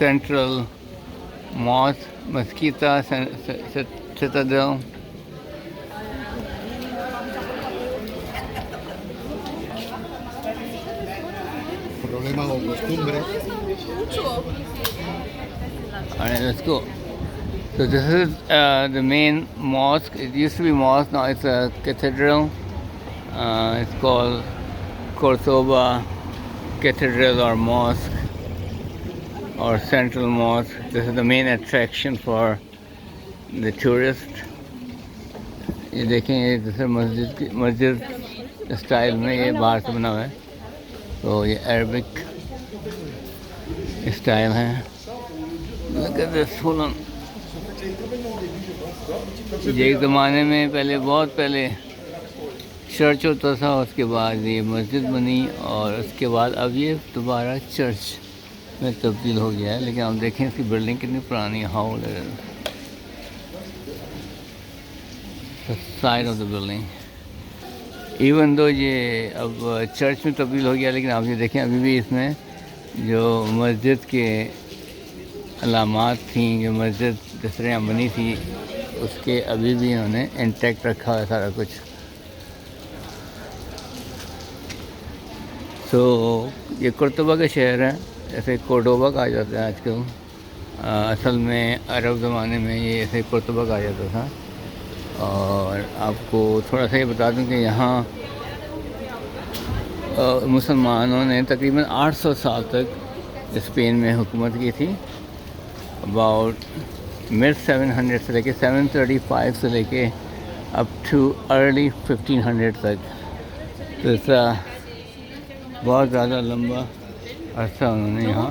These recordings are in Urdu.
Central Mosque, Mesquita Citadel. Problema o costumbre. Alright, let's go. So this is the main mosque. It used to be mosque, now it's a cathedral. It's called Cordoba Cathedral or Mosque or Central Mosque. This is the main attraction for the tourist. یہ دیکھیں یہ جیسے مسجد اسٹائل میں یہ باہر سے بنا ہوا ہے، تو یہ عربک اسٹائل ہے. یہ ایک زمانے میں پہلے بہت پہلے چرچ ہوتا تھا، اس کے بعد یہ مسجد بنی اور اس کے بعد اب یہ دوبارہ چرچ میں تبدیل ہو گیا ہے. لیکن آپ دیکھیں اس کی بلڈنگ کتنی پرانی ہے. Side of the building even though یہ اب چرچ میں تبدیل ہو گیا، لیکن آپ یہ دیکھیں ابھی بھی اس میں جو مسجد کے علامات تھیں، جو مسجد جس طرح بنی تھی اس کے ابھی بھی انہوں نے انٹیکٹ رکھا ہے سارا کچھ. تو یہ قرطبہ کا شہر ہے، جیسے کوڈوبا کہا جاتا ہے آج کل. اصل میں عرب زمانے میں یہ ایسے قرطبہ کہا جاتا تھا. اور آپ کو تھوڑا سا یہ بتا دوں کہ یہاں مسلمانوں نے تقریباً 800 سال تک اسپین میں حکومت کی تھی. اباؤٹ mid 700 سے لے کے 735 سے لے کے اپ ٹو ارلی 1500 تک. تو ایسا بہت زیادہ لمبا عرصہ انہوں نے یہاں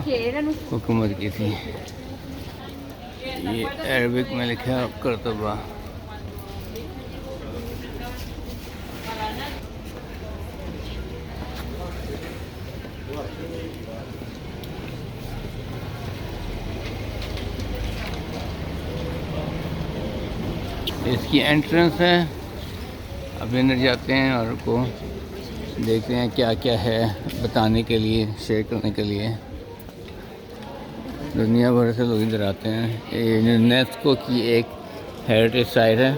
حکومت کی تھی. یہ عربک میں لکھا قرطبہ. اس کی انٹرنس ہے. اب اندر جاتے ہیں اور کو دیکھتے ہیں کیا کیا ہے بتانے کے لیے، شیئر کرنے کے لیے. دنیا بھر سے لوگ ادھر آتے ہیں. یہ یونیسکو کی ایک ہیریٹیج سائٹ ہے.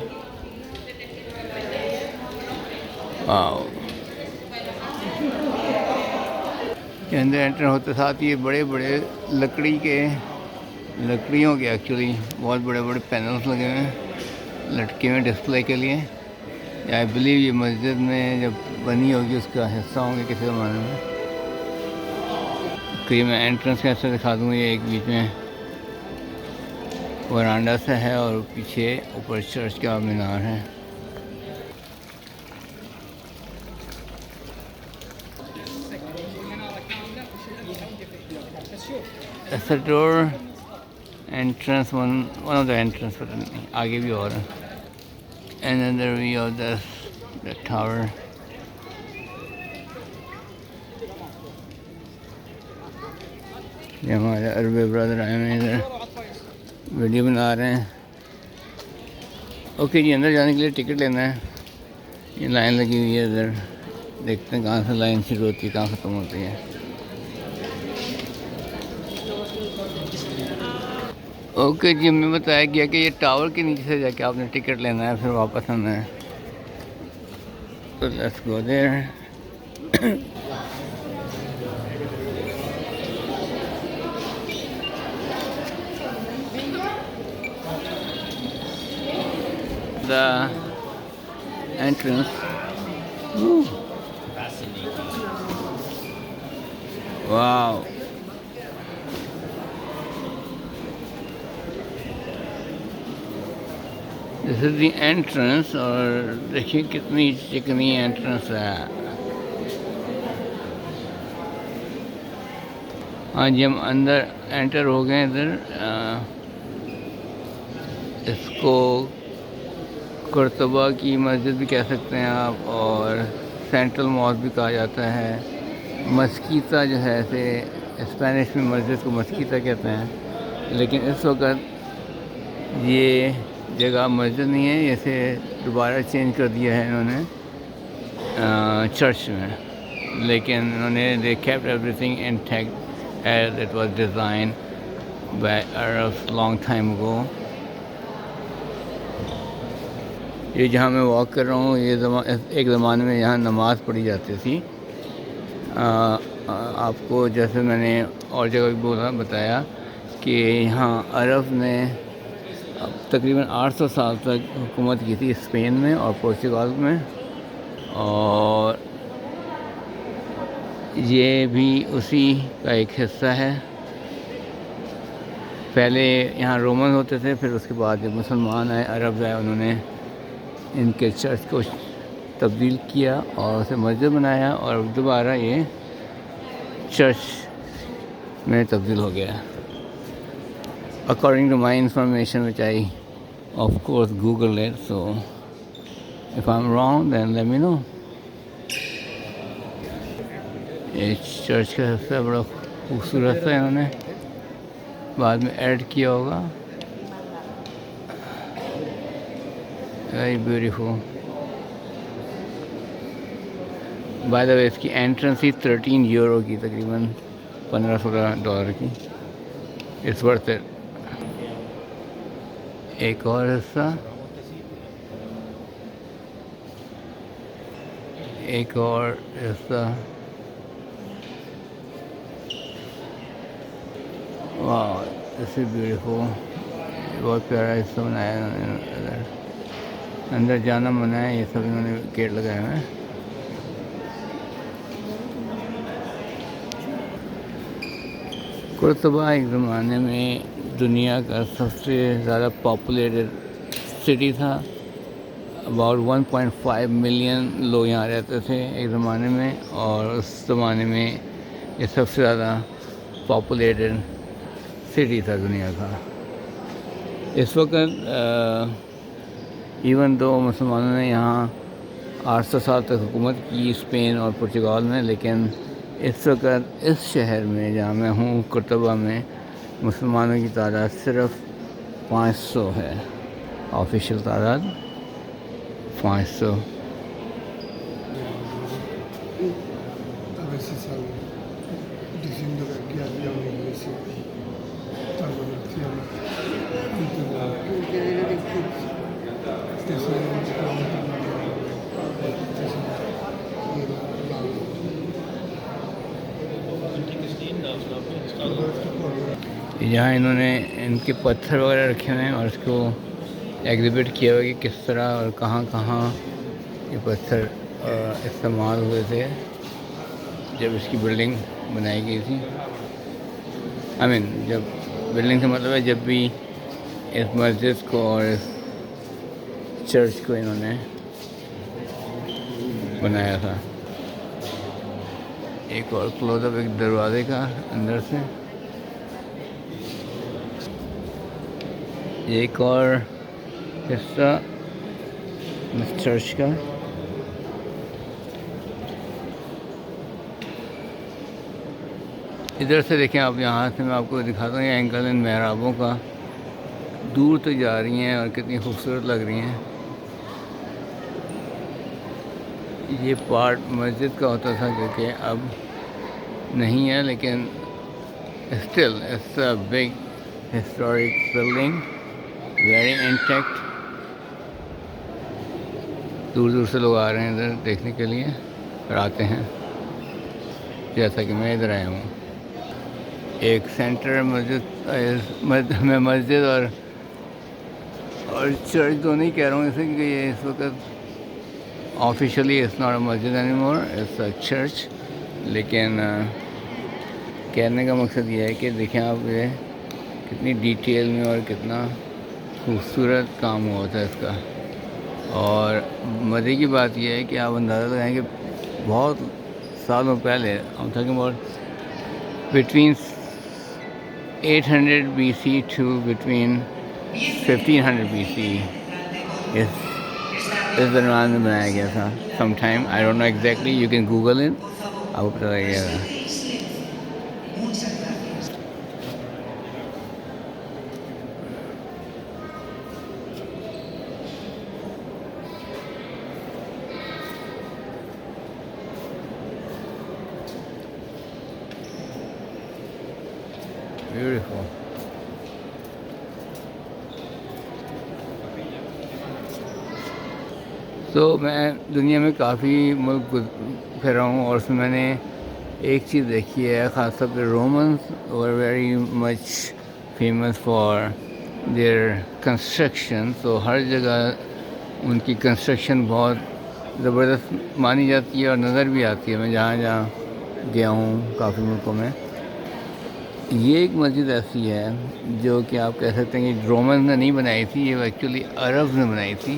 کے اندر انٹر ہوتے ساتھ یہ بڑے بڑے لکڑیوں کے ایکچولی بہت بڑے بڑے پینلز لگے ہوئے ہیں لٹکے ہوئے ڈسپلے کے لیے. آئی بلیو یہ مسجد میں جب بنی ہوگی اس کا حصہ ہوں گے کسی زمانے میں. کہ میں انٹرنس کیسے دکھا دوں. یہ ایک بیچ میں ورانڈا سے ہے اور پیچھے اوپر چرچ کا مینار ہے. ایسا ڈور entrance, one of the entrance, but آگے بھی اور ہے. And then there we have the tower. یہ ہمارے عربی برادر آئے ہیں ادھر ویڈیو بنا رہے ہیں. اوکے جی، اندر جانے کے لیے ٹکٹ لینا ہے. یہ لائن لگی ہوئی ہے ادھر. دیکھتے ہیں کہاں سے لائن شروع ہوتی ہے کہاں ختم ہوتی ہے. اوکے جی، ہمیں بتایا گیا کہ یہ ٹاور کے نیچے سے جا کے آپ نے ٹکٹ لینا ہے، پھر واپس آنا ہے. تو let's go there. The entrance. Wow. This is the entrance. اور دیکھیے کتنی چکنی انٹرنس ہے. ہاں جی، ہم اندر انٹر ہو گئے. ادھر اس کو قرطبہ کی مسجد بھی کہہ سکتے ہیں آپ، اور سینٹرل ماسک بھی کہا جاتا ہے. مسکیتا جو ہے اسے اسپینش میں مسجد کو مسکیتا کہتے ہیں. لیکن اس وقت یہ جگہ مسجد نہیں ہے، اسے دوبارہ چینج کر دیا ہے انہوں نے چرچ میں. لیکن انہوں نے they kept everything intact as it was designed by Arabs long time ago. یہ جہاں میں واک کر رہا ہوں یہ ایک زمانے میں یہاں نماز پڑھی جاتی تھی. آپ کو جیسے میں نے اور جگہ بھی بتایا کہ یہاں عرب نے تقریباً 800 سال تک حکومت کی تھی اسپین میں اور پورچگال میں, اور یہ بھی اسی کا ایک حصہ ہے. پہلے یہاں رومن ہوتے تھے, پھر اس کے بعد جب مسلمان آئے, عرب آئے, انہوں نے ان کے چرچ کو تبدیل کیا اور اسے مسجد بنایا, اور دوبارہ یہ چرچ میں تبدیل ہو گیا. According to my information, which I of course Googled it, so if I'm wrong then let me know. یہ چرچ کا حصہ بڑا خوبصورت ہے, انہوں نے بعد میں ایڈ کیا ہوگا. Very beautiful. By the way اس کی انٹرنس تھی 13 یورو کی, تقریباً $15-16 کی. It's worth it. ایک اور حصہ, ایک اور حصہ. Wow this is beautiful. بہت پیارا حصہ بنایا انہوں نے. اندر جانا منع ہے, یہ سب انہوں نے گیٹ لگائے ہوئے ہیں. قرطبہ ایک زمانے میں دنیا کا سب سے زیادہ پاپولیٹڈ سٹی تھا. اباؤٹ 1.5 ملین لوگ یہاں رہتے تھے ایک زمانے میں, اور اس زمانے میں یہ سب سے زیادہ پاپولیٹڈ سٹی تھا دنیا کا. اس وقت ایون دو مسلمانوں نے یہاں 800 سال تک حکومت کی اسپین اور پرتگال میں, لیکن اس وقت اس شہر میں جہاں میں ہوں قرطبہ میں مسلمانوں کی تعداد صرف 500 ہے. آفیشیل تعداد 500. A ver si salgo diciendo que aquí había una iglesia tan anciana antes de یہاں انہوں نے ان کے پتھر وغیرہ رکھے ہوئے ہیں اور اس کو ایگزیبٹ کیا ہوا کہ کس طرح اور کہاں کہاں یہ پتھر استعمال ہوئے تھے جب اس کی بلڈنگ بنائی گئی تھی. جب بلڈنگ سے مطلب ہے جب بھی اس مسجد کو اور اس چرچ کو انہوں نے بنایا تھا. ایک اور کلوز اپ ایک دروازے کا اندر سے. ایک اور حصہ اس چرچ کا. ادھر سے دیکھیں آپ, یہاں سے میں آپ کو دکھاتا ہوں یہ اینگل ان محرابوں کا, دور تک جا رہی ہیں اور کتنی خوبصورت لگ رہی ہیں. یہ پارٹ مسجد کا ہوتا تھا جو کہ اب نہیں ہے, لیکن still it's a big historic building, very intact. دور دور سے لوگ آ رہے ہیں ادھر دیکھنے کے لیے, اور آتے ہیں جیسا کہ میں ادھر آیا ہوں. ایک سینٹر میں مسجد اور چرچ دونوں ہی کہہ رہا ہوں اسے, کیونکہ یہ اس وقت آفیشلی اٹس ناٹ اے مسجد anymore, it's a church. لیکن کہنے کا مقصد یہ ہے کہ دیکھیں آپ یہ کتنی ڈیٹیل میں اور کتنا خوبصورت کام ہوا تھا اس کا. اور مزے کی بات یہ ہے کہ آپ اندازہ لگائیں کہ بہت سالوں پہلے, ہم talking about between 800 BC to between 1500 BC اس درمیان میں بنایا گیا تھا. Some time I don't know exactly, you can Google it, آپ کو پتہ لگے گا. Beautiful. تو میں دنیا میں کافی ملک پھرا ہوں، اور اس میں نے ایک چیز دیکھی ہے، خاص طور پہ Romans were very much famous for their construction. تو ہر جگہ ان کی کنسٹرکشن بہت زبردست مانی جاتی ہے اور نظر بھی آتی ہے. میں جہاں جہاں گیا ہوں کافی ملکوں میں، یہ ایک مسجد ایسی ہے جو کہ آپ کہہ سکتے ہیں کہ رومنز نے نہیں بنائی تھی، یہ ایکچولی عرب نے بنائی تھی،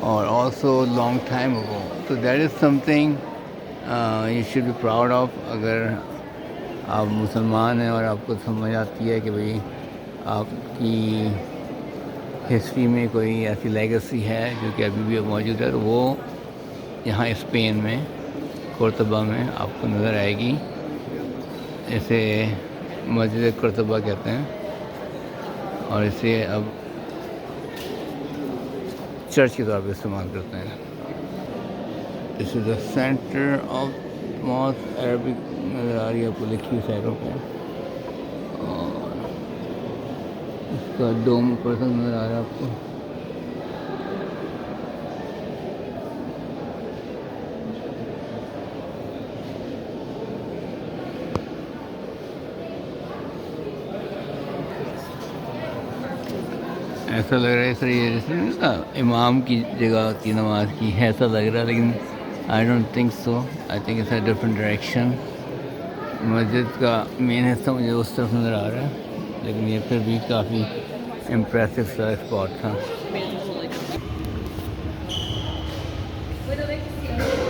اور آلسو لانگ ٹائم اگو. تو that is something you should be proud of. اگر آپ مسلمان ہیں اور آپ کو سمجھ آتی ہے کہ بھئی آپ کی ہسٹری میں کوئی ایسی لیگسی ہے جو کہ ابھی بھی موجود ہے، تو وہ یہاں اسپین میں قرطبہ میں آپ کو نظر آئے گی. اسے مسجد قرطبہ کہتے ہیں، اور اسے اب چرچ کے طور پہ استعمال کرتے ہیں. دس از دا سینٹر آف ماسک. عربک نظر آ رہی ہے آپ کو لکھی سائڈوں پہ، اور اس کا ڈوم اوپر تک نظر آ رہا ہے آپ کو. ایسا لگ رہا ہے اس طرح جیسے نا امام کی جگہ ہوتی ہے نماز کی، ایسا لگ رہا ہے، لیکن I don't think so. I think it's a different direction. مسجد کا مین حصہ مجھے اس طرف نظر آ رہا ہے، لیکن یہ پھر بھی کافی امپریسو سا اسپاٹ تھا.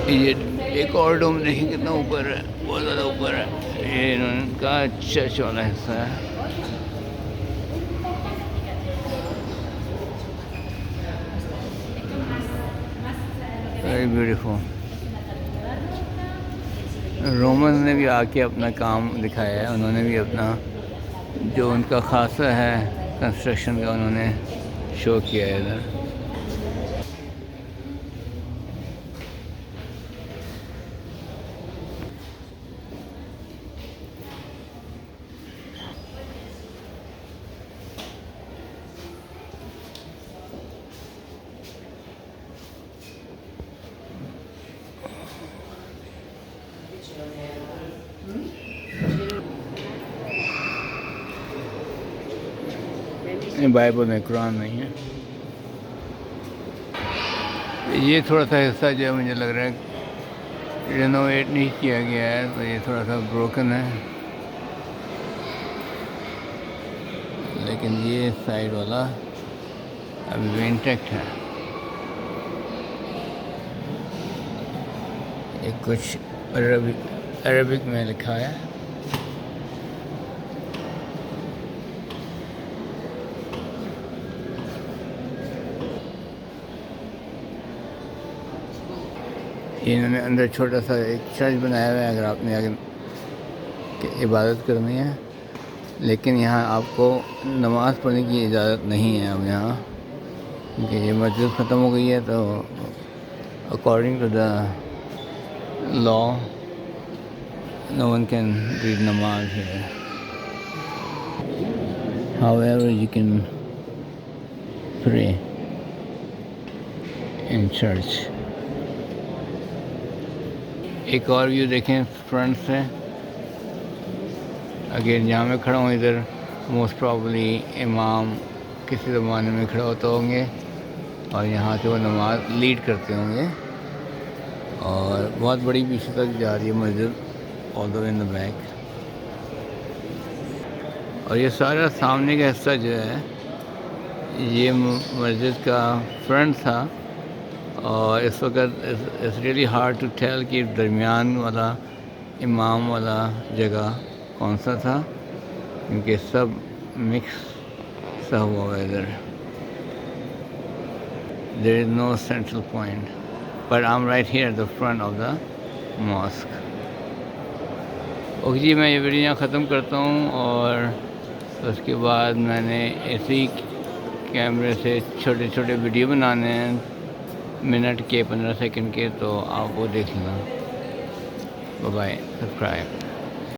یہ ایک اور ڈوم دیکھیں کتنا اوپر ہے، بہت زیادہ اوپر ہے. یہ انہوں نے کہا چرچ والا حصہ ہے. Very beautiful. رومنز نے بھی آ کے اپنا کام دکھایا ہے. انہوں نے بھی اپنا جو ان کا خاصہ ہے کنسٹرکشن کا، انہوں نے شو کیا ہے ادھر. بائبل میں، قرآن نہیں ہے. یہ تھوڑا سا حصہ جو ہے مجھے لگ رہا ہے رینوویٹ نہیں کیا گیا ہے، تو یہ تھوڑا سا بروکن ہے، لیکن یہ سائڈ والا ابھی بھی انٹیکٹ ہے. یہ کچھ عربک میں لکھا ہے. انہوں نے اندر چھوٹا سا ایک چرچ بنایا ہوا ہے اگر آپ نے آگے عبادت کرنی ہے، لیکن یہاں آپ کو نماز پڑھنے کی اجازت نہیں ہے اب یہاں، کیونکہ یہ مسجد ختم ہو گئی ہے. تو according to the law no one can read namaz here. However, you can pray in church. ایک اور ویو دیکھیں فرنٹ سے. اگین جہاں میں کھڑا ہوں ادھر موسٹ پرابلی امام کسی زمانے میں کھڑا ہوتے ہوں گے، اور یہاں سے وہ نماز لیڈ کرتے ہوں گے. اور بہت بڑی پیچھے تک جا رہی ہے مسجد، آل دا وے ان دا بیک. اور یہ سارا سامنے کا حصہ جو ہے یہ مسجد کا فرنٹ تھا، اور اس وقت it's really hard to tell کہ درمیان والا امام والا جگہ کون سا تھا، کیونکہ سب مکس سا ہوا ہوا ہے ادھر. There is no central point, but I am right here at the front of the mask. Okay جی، میں یہ ویڈیو یہاں ختم کرتا ہوں، اور اس کے بعد میں نے اسی کیمرے سے چھوٹے چھوٹے ویڈیو بنانے ہیں منٹ کے 15 سیکنڈ کے، تو آپ وہ دیکھ لینا. Bye, subscribe.